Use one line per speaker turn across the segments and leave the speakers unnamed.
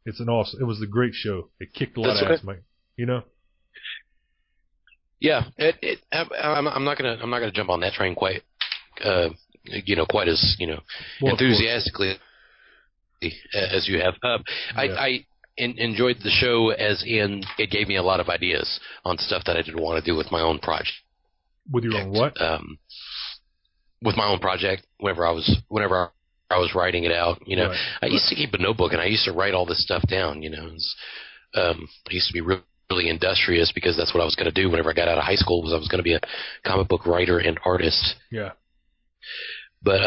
It's an awesome. It was a great show. It kicked a lot of ass, Mike. You know.
Yeah, I'm not gonna jump on that train quite quite as enthusiastically as you have. I enjoyed the show as in it gave me a lot of ideas on stuff that I didn't want to do with my own project.
With your own what?
With my own project, whenever I was writing it out,
Right.
I used to keep a notebook and I used to write all this stuff down. I used to be really industrious because that's what I was going to do whenever I got out of high school. Was I was going to be a comic book writer and artist.
Yeah.
But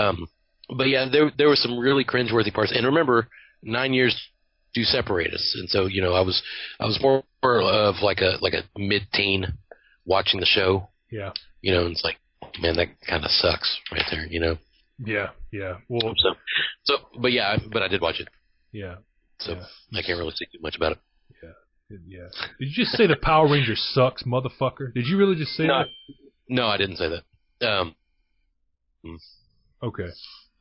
yeah, there were some really cringeworthy parts. And remember, 9 years do separate us, and so I was more of like a mid-teen watching the show.
Yeah.
And it's like, man, that kind of sucks right there.
Yeah. Well.
But I did watch it.
Yeah.
So I can't really say too much about it.
Yeah. Did you just say the Power Rangers sucks, motherfucker? Did you really just say that?
No, I didn't say that.
Okay.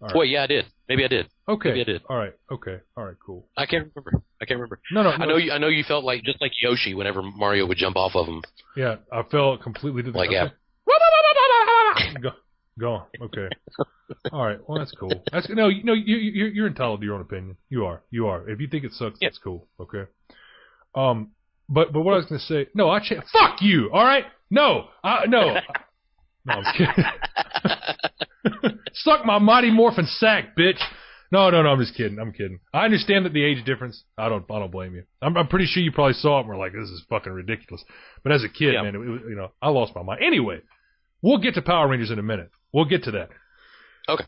All right.
Well, yeah, I did. Maybe I did.
Okay.
Maybe I did.
All right. Okay. All right. Cool.
I can't remember.
No.
I know you felt like just like Yoshi whenever Mario would jump off of him.
Yeah, I felt completely to the
like
okay. Go. Okay. All right. Well, that's cool. You're entitled to your own opinion. You are. If you think it sucks, that's cool. Okay. But what I was gonna say? No, fuck you. All right. No. No, I'm kidding. Suck my Mighty Morphin sack, bitch. No, I'm just kidding. I'm kidding. I understand that the age difference. I don't blame you. I'm pretty sure you probably saw it and were like, this is fucking ridiculous. But as a kid, man, it was, I lost my mind. Anyway, we'll get to Power Rangers in a minute. We'll get to that.
Okay.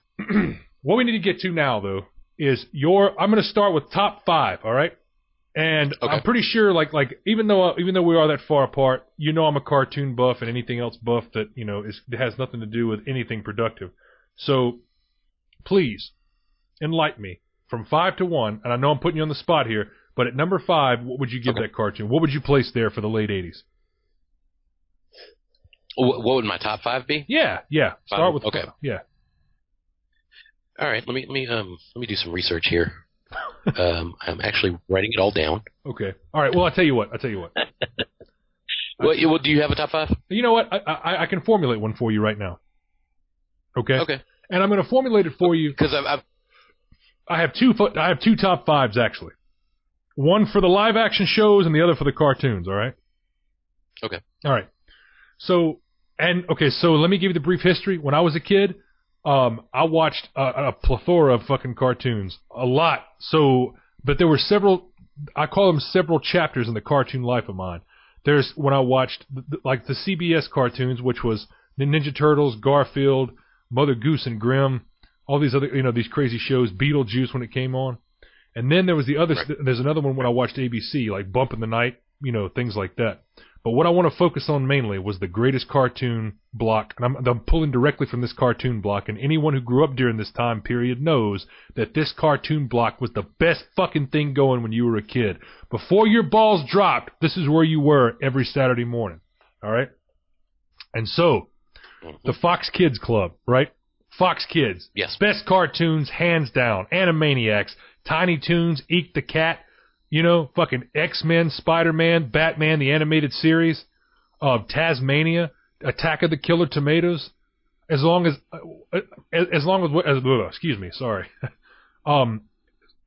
What we need to get to now, though, is I'm going to start with top 5, all right? And okay. I'm pretty sure, like even though we are that far apart, I'm a cartoon buff and anything else buff that has nothing to do with anything productive. So, please enlighten me from 5 to 1. And I know I'm putting you on the spot here, but at number 5, what would you give that cartoon? What would you place there for the late 80s?
What would my top 5 be?
Yeah. Start with 5. Yeah.
All right. Let me do some research here. I'm actually writing it all down.
Okay. All right. Well, I'll tell you what.
Well, do you have a top 5?
You know what? I can formulate one for you right now. Okay.
Okay.
And I'm going to formulate it for you
because
I have two top 5s actually. One for the live action shows and the other for the cartoons. All right.
Okay.
All right. So let me give you the brief history. When I was a kid, I watched a plethora of fucking cartoons, a lot. So, but there were I call them several chapters in the cartoon life of mine. There's when I watched the CBS cartoons, which was the Ninja Turtles, Garfield, Mother Goose and Grimm, all these other, these crazy shows, Beetlejuice when it came on. And then there was there's another one when I watched ABC, like Bump in the Night, things like that. But what I want to focus on mainly was the greatest cartoon block, and I'm pulling directly from this cartoon block, and anyone who grew up during this time period knows that this cartoon block was the best fucking thing going when you were a kid. Before your balls dropped, this is where you were every Saturday morning, all right? And so, the Fox Kids Club, right? Fox Kids.
Yes.
Best cartoons, hands down. Animaniacs, Tiny Toons, Eek the Cat, fucking X-Men, Spider-Man, Batman, the animated series, Tasmania, Attack of the Killer Tomatoes. As long as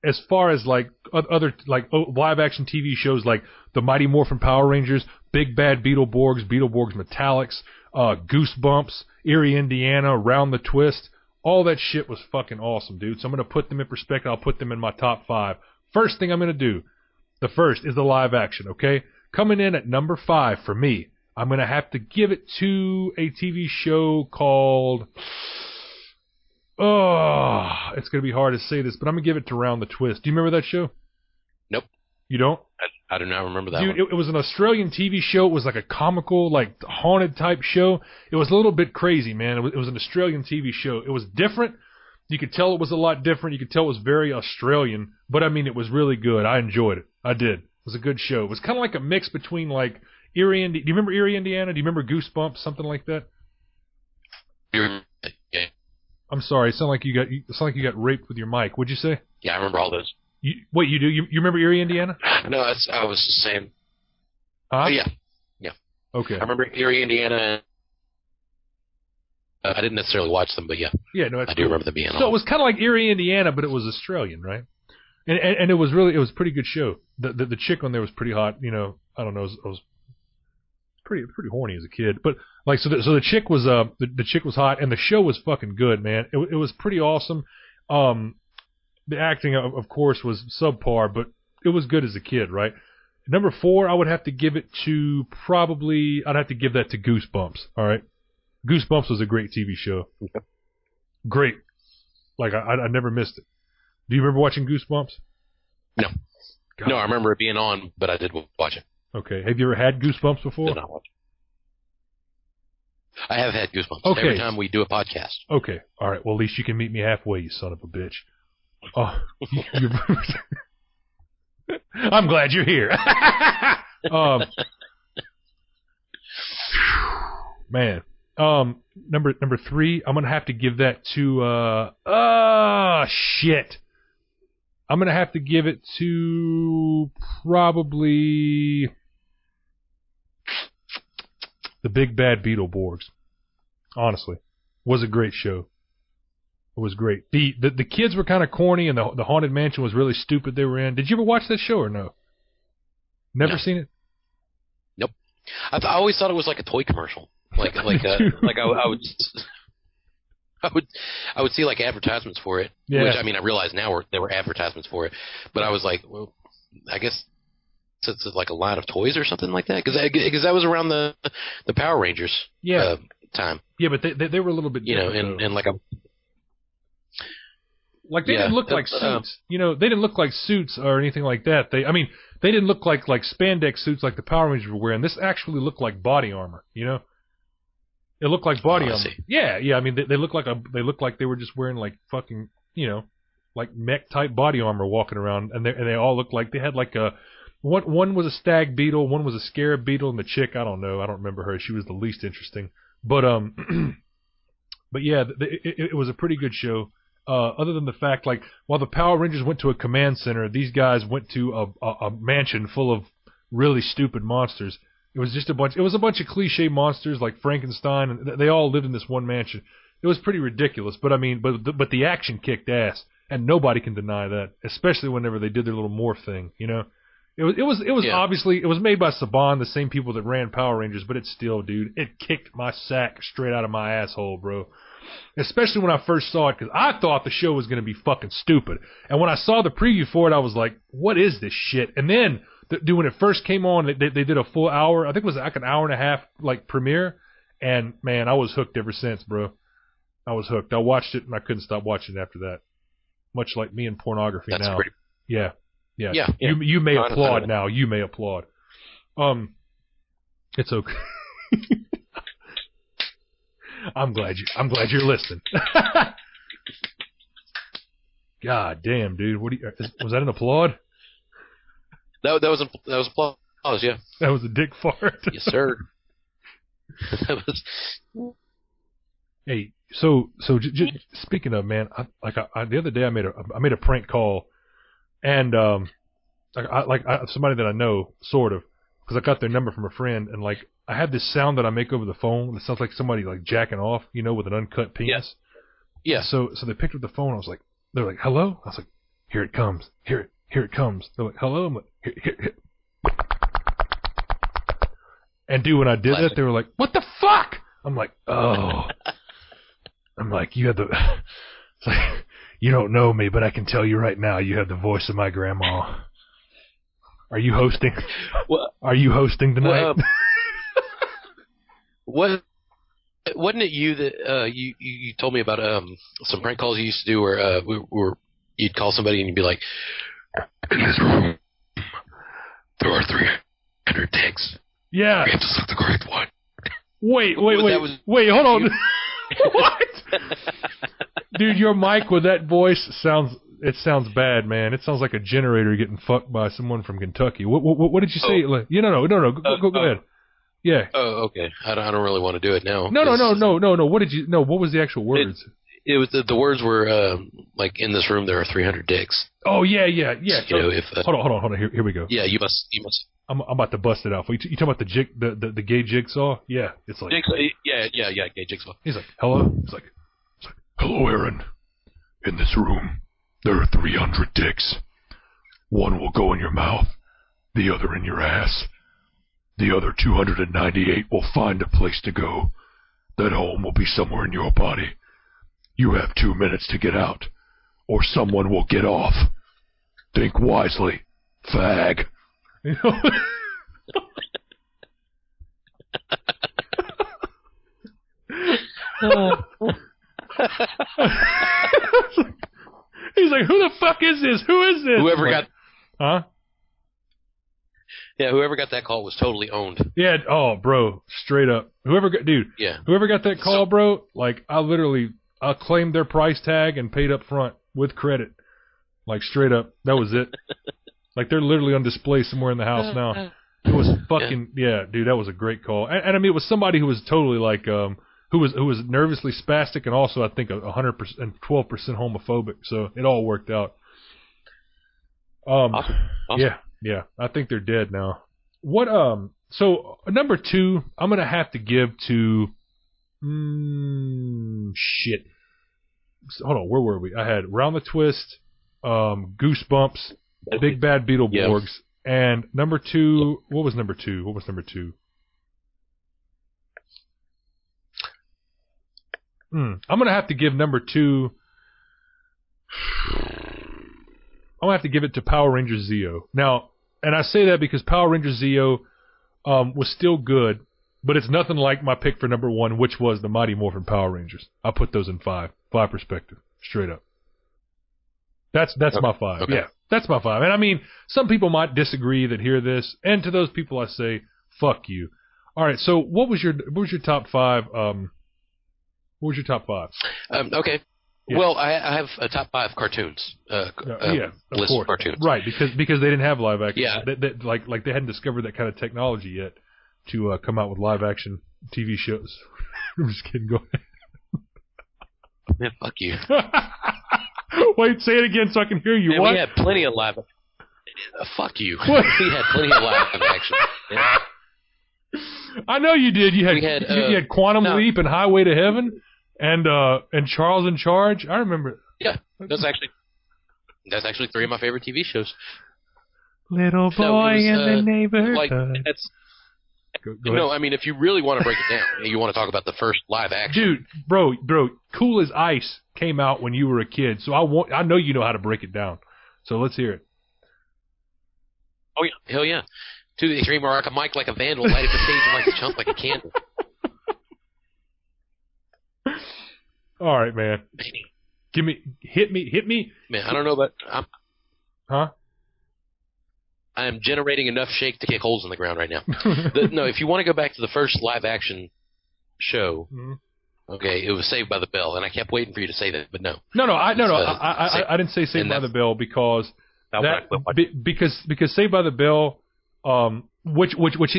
as far as like other like live action TV shows like the Mighty Morphin Power Rangers, Big Bad Beetleborgs, Beetleborgs Metallics, Goosebumps, Erie, Indiana, Round the Twist, all that shit was fucking awesome, dude. So I'm gonna put them in perspective. I'll put them in my top 5. First thing I'm gonna do, the first is the live action. Okay, coming in at number 5 for me, I'm gonna have to give it to a TV show called. Oh, it's going to be hard to say this, but I'm going to give it to Round the Twist. Do you remember that show?
Nope.
You don't?
I do not remember that
Dude,
one.
It was an Australian TV show. It was like a comical, like haunted type show. It was a little bit crazy, man. It was an Australian TV show. It was different. You could tell it was a lot different. You could tell it was very Australian, but I mean, it was really good. I enjoyed it. I did. It was a good show. It was kind of like a mix between like Erie, do you remember Erie, Indiana? Do you remember Goosebumps? Something like that?
Yeah.
I'm sorry. It sounded like you got raped with your mic. What'd you say?
Yeah, I remember all those.
Wait, you do? You remember Erie, Indiana?
No, I was just saying.
Huh?
Yeah.
Okay.
I remember Erie, Indiana. I didn't necessarily watch them, but yeah.
Yeah, no,
I do remember them being on.
So it was kind of like Erie, Indiana, but it was Australian, right? And it was a pretty good show. The chick on there was pretty hot. You know, I don't know, I was pretty horny as a kid, but like so the chick was the chick was hot, and the show was fucking good, man. It was pretty awesome. The acting, of course, was subpar, but it was good as a kid, right? Number 4, I would have to give it to I'd have to give that to Goosebumps, all right? Goosebumps was a great TV show.
Okay.
Great. Like, I never missed it. Do you remember watching Goosebumps?
No.
God.
No, I remember it being on, but I did watch it.
Okay. Have you ever had Goosebumps before?
Did not watch it. I have had Goosebumps.
Okay.
Every time we do a podcast.
Okay. All right. Well, at least you can meet me halfway, you son of a bitch. Oh, I'm glad you're here. Man. Number 3, I'm gonna have to give that to shit. I'm gonna have to give it to probably the Big Bad Beetleborgs. Honestly, was a great show. It was great. The kids were kind of corny, and the Haunted Mansion was really stupid they were in. Did you ever watch that show or no? Never seen it?
Nope. I always thought it was like a toy commercial. Like I would see like advertisements for it.
Yeah.
Which I mean I realize now there were advertisements for it, but I was like, well, I guess it's like a line of toys or something like that, because that was around the Power Rangers time.
Yeah, but they were a little bit different,
and like a.
Like they didn't look like suits, they didn't look like suits or anything like that. They didn't look like spandex suits like the Power Rangers were wearing. This actually looked like body armor, It looked like body armor. Yeah. I mean, they looked like they were just wearing like fucking, like mech type body armor walking around, and they all looked like they had like one was a stag beetle, one was a scarab beetle, and the chick, I don't remember her. She was the least interesting, but yeah, it was a pretty good show. Other than the fact, like, while the Power Rangers went to a command center, these guys went to a mansion full of really stupid monsters. It was just a bunch of cliche monsters like Frankenstein, and they all lived in this one mansion. It was pretty ridiculous, but I mean, but the action kicked ass, and nobody can deny that, especially whenever they did their little morph thing, It was obviously, it was made by Saban, the same people that ran Power Rangers, but it's still, dude, it kicked my sack straight out of my asshole, bro. Especially when I first saw it, because I thought the show was going to be fucking stupid. And when I saw the preview for it, I was like, what is this shit? And then, when it first came on, they did a full hour, I think it was like an hour and a half, like, premiere. And, man, I was hooked ever since, bro. I was hooked. I watched it, and I couldn't stop watching it after that. Much like me and pornography.
That's
now.
Pretty...
Yeah. You may applaud now. You may applaud. It's okay. I'm glad you're listening. God damn, dude. Was that an applaud?
That was applause, yeah.
That was a dick fart.
Yes, sir. That was.
Hey, so speaking of, man, the other day I made a prank call, and somebody that I know, sort of, because I got their number from a friend, and like I had this sound that I make over the phone that sounds like somebody like jacking off, with an uncut penis.
Yeah.
So they picked up the phone. They're like, hello? I was like, here it comes. Here it comes. They're like, hello? I'm like, here. And dude, when I did that, they were like, what the fuck? I'm like, oh. I'm like, you have the. It's like, you don't know me, but I can tell you right now, you have the voice of my grandma. Are you hosting? Are you hosting tonight?
Wasn't it you that you told me about some prank calls you used to do where you'd call somebody and you'd be like, in this room there are 300 dicks.
Yeah.
We have to select the correct one.
Wait, hold on. What? Dude, your mic with that voice sounds bad, man. It sounds like a generator getting fucked by someone from Kentucky. What did you say? No. Go ahead. Yeah.
Oh, okay. I don't really want to do it now.
No. What did you? No. What was the actual words?
it was the words were like, in this room there are 300 dicks.
Oh yeah.
You know, if
hold on. Here we go.
Yeah, you must.
I'm about to bust it out. You talking about the gay jigsaw? Yeah, it's like
Jigsaw, yeah, gay jigsaw.
He's like, hello. It's like, hello, Aaron. In this room, there are 300 dicks. One will go in your mouth, the other in your ass. The other 298 will find a place to go. That home will be somewhere in your body. You have 2 minutes to get out, or someone will get off. Think wisely, fag. You know? He's like, who the fuck is this? Who is this?
Whoever got...
Huh?
Yeah, whoever got that call was totally owned.
Yeah, oh, bro, straight up. Whoever got that call, bro, like, I claimed their price tag and paid up front with credit. Like, straight up. That was it. Like, they're literally on display somewhere in the house now. It was fucking, yeah, dude, that was a great call. And I mean, it was somebody who was totally like, who was nervously spastic and also, I think, 100% and 12% homophobic. So it all worked out.
Awesome.
Yeah. I think they're dead now. What, so number 2, I'm going to have to give to, shit. Hold on, where were we? I had Round the Twist, Goosebumps, Big Bad Beetleborgs, and number 2, what was number 2? I'm going to have to give number 2, I'm going to have to give it to Power Rangers Zeo. Now, and I say that because Power Rangers Zeo was still good, but it's nothing like my pick for number 1, which was the Mighty Morphin Power Rangers. I put those in 5 perspective, straight up. That's okay. My 5. Okay. Yeah, that's my 5. And I mean, some people might disagree that hear this, and to those people I say, fuck you. All right, so what was your top 5? What was your top 5?
Okay. Yeah. Well, I have a top 5 cartoons. List of cartoons.
Right, because they didn't have live action. Yeah. Like they hadn't discovered that kind of technology yet to come out with live action TV shows. I'm just kidding. Go ahead.
Man, fuck you.
Wait, say it again so I can hear you.
Man,
what?
We had plenty of live. Fuck you. We had plenty of live action. Yeah.
I know you did. You had Quantum Leap and Highway to Heaven. And Charles in Charge, I remember.
Yeah, that's actually 3 of my favorite TV shows.
Little boy in the neighborhood.
Like that's. No, I mean, if you really want to break it down, you want to talk about the first live action.
Dude, bro, Cool as Ice came out when you were a kid, so I know you know how to break it down. So let's hear it.
Oh yeah, hell yeah! To the extreme, where I can mic like a vandal, light up the stage and like a chump like a candle.
All right, man. Hit me.
Man, I don't know, but
Huh?
I am generating enough shake to kick holes in the ground right now. No, if you want to go back to the first live action show, okay, it was Saved by the Bell, and I kept waiting for you to say that, but no.
I didn't say Saved by the Bell because because Saved by the Bell, which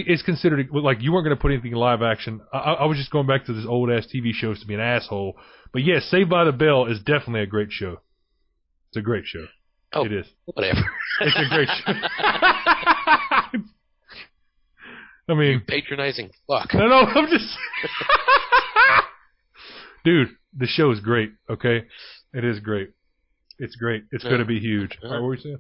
is considered like you weren't going to put anything in live action. I was just going back to this old ass TV shows to be an asshole. But yes, Saved by the Bell is definitely a great show. It's a great show.
Oh,
it is.
Whatever.
It's a great show. I mean,
you patronizing fuck.
No, I'm just. Dude, the show is great. Okay, it is great. It's great. It's going to be huge. What were you saying?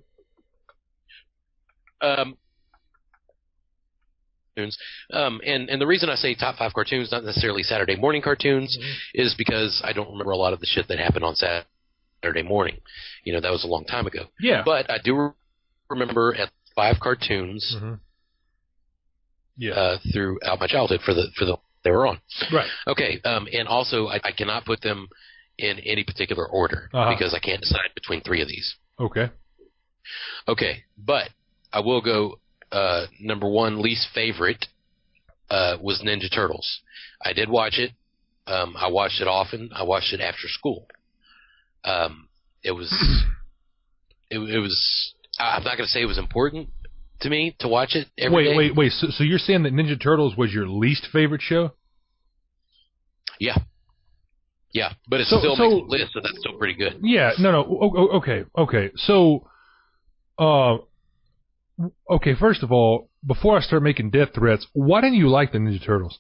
And the reason I say top 5 cartoons, not necessarily Saturday morning cartoons, is because I don't remember a lot of the shit that happened on Saturday morning. You know, that was a long time ago. Yeah.
But I do remember at 5 cartoons throughout my childhood for the they were on.
Right.
Okay. And also I cannot put them in any particular order because I can't decide between 3 of these.
Okay.
Okay. But I will go. Number 1 least favorite was Ninja Turtles. I did watch it. I watched it often. I watched it after school. It was. I'm not going to say it was important to me to watch it every day.
Wait. So you're saying that Ninja Turtles was your least favorite show?
Yeah. Yeah, but it still makes the list, so that's still pretty good.
Yeah, okay. So, okay, first of all, before I start making death threats, why didn't you like the Ninja Turtles?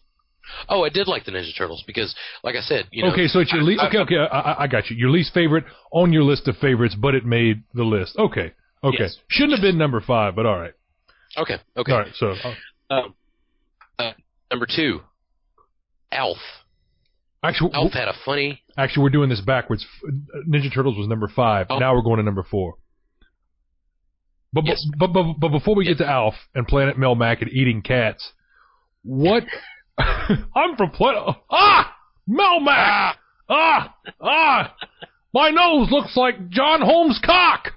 Oh, I did like the Ninja Turtles because, like I said,
Okay, so it's your least. Okay, I got you. Your least favorite on your list of favorites, but it made the list. Okay.
Yes.
Shouldn't have been number 5, but all right.
Okay.
All right. So,
number 2, Alf.
Actually,
Alf had a funny.
Actually, we're doing this backwards. Ninja Turtles was number 5. Oh. Now we're going to number 4. But
yes.
but before we get to Alf and Planet Melmac and eating cats, what? I'm from Planet. Melmac. My nose looks like John Holmes' cock.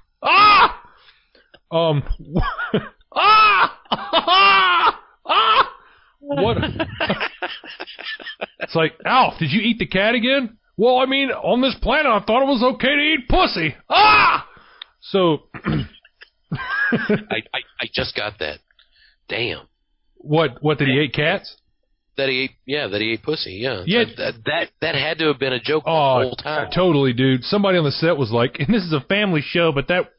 What? It's like, Alf, did you eat the cat again? Well, I mean, on this planet, I thought it was okay to eat pussy. So,
I just got that. Damn.
What did he eat cats?
That he ate pussy. Yeah. That had to have been a joke the whole time.
Totally, dude. Somebody on the set was like, and this is a family show, but that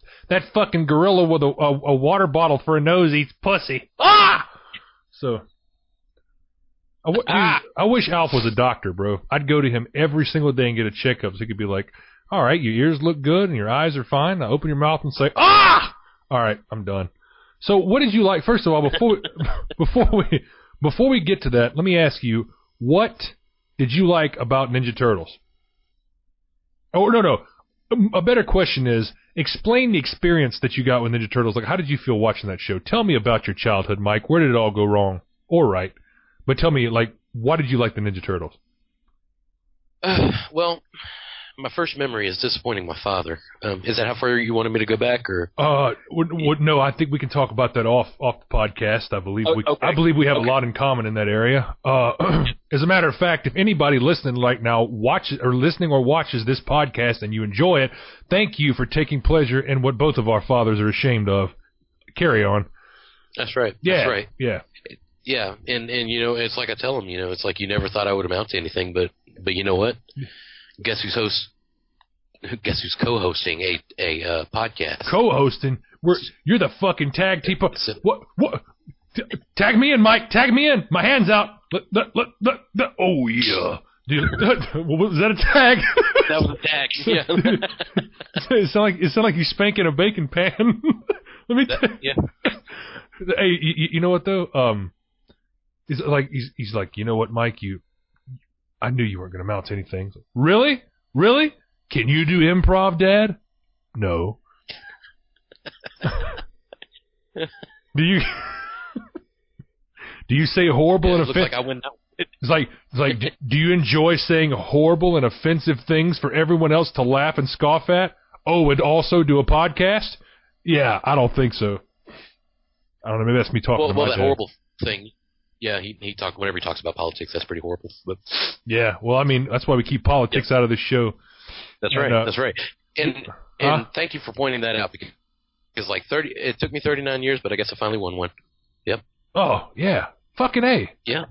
fucking gorilla with a water bottle for a nose eats pussy. So, dude, I wish Alf was a doctor, bro. I'd go to him every single day and get a checkup so he could be like, all right, your ears look good and your eyes are fine. Now open your mouth and say, all right, I'm done. So what did you like? First of all, before we get to that, let me ask you, what did you like about Ninja Turtles? Oh, no. A better question is, explain the experience that you got with Ninja Turtles. Like, how did you feel watching that show? Tell me about your childhood, Mike. Where did it all go wrong or right? But tell me, like, why did you like the Ninja Turtles?
Well, my first memory is disappointing my father. Is that how far you wanted me to go back, or?
No. I think we can talk about that off the podcast. I believe we have a lot in common in that area. As a matter of fact, if anybody listening right now watches this podcast and you enjoy it, thank you for taking pleasure in what both of our fathers are ashamed of. Carry on.
That's right.
Yeah.
That's right.
Yeah.
Yeah, and it's like I tell them, it's like you never thought I would amount to anything, but you know what? Guess who's co-hosting a podcast?
Co-hosting? You're the fucking tag team. What? Tag me in, Mike. Tag me in. My hand's out. Oh yeah. Dude, was that a tag?
That was a tag. Yeah.
It sounded like you spanking a bacon pan. Let me.
Yeah.
Hey, you know what though? He's like, you know what, Mike? I knew you weren't going to amount to anything. Really? Can you do improv, Dad? No. Do you say horrible and offensive?
Like I went out.
It's like, do you enjoy saying horrible and offensive things for everyone else to laugh and scoff at? Oh, and also do a podcast? Yeah, I don't think so. I don't know. Maybe that's me talking to my dad.
Horrible thing. Yeah, he whenever he talks about politics, that's pretty horrible. But
yeah, well, I mean, that's why we keep politics out of this show.
That's right. That's right. And thank you for pointing that out because it took me 39 years, but I guess I finally won one. Yep.
Oh yeah, fucking A.
Yeah,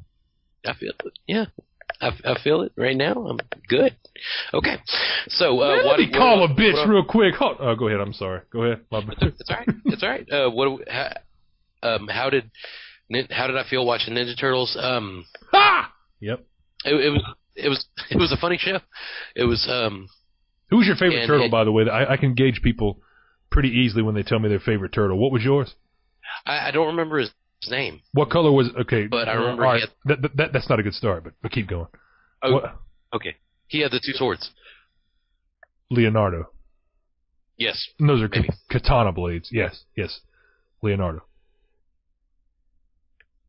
I feel it. Yeah, I feel it right now. I'm good. Okay, so
let me call a bitch real quick. Go ahead. I'm sorry. Go ahead.
It's all right. It's all right. How did I feel watching Ninja Turtles?
Yep.
It was a funny show. It was.
Who's your favorite turtle, by the way? I can gauge people pretty easily when they tell me their favorite turtle. What was yours?
I don't remember his name.
What color was? Okay,
but I remember.
Right. That's not a good start, but keep going.
Oh, okay. He had the two swords.
Leonardo.
Yes.
And those are katana blades. Yes. Leonardo.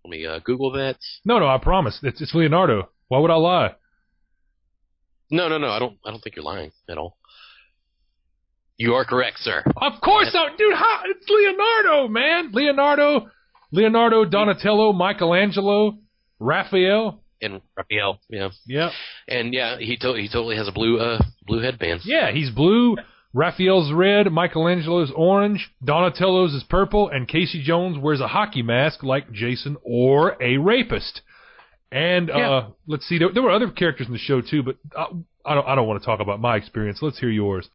Let me Google that.
No, I promise. It's Leonardo. Why would I lie?
No. I don't think you're lying at all. You are correct, sir.
Of course not, dude. It's Leonardo, man. Leonardo, Donatello, Michelangelo, Raphael.
And Raphael, yeah.
Yeah.
And yeah, he totally has a blue headband.
Yeah, he's blue. Raphael's red, Michelangelo's orange, Donatello's is purple, and Casey Jones wears a hockey mask like Jason or a rapist. And let's see, there were other characters in the show too, but I don't want to talk about my experience. Let's hear yours.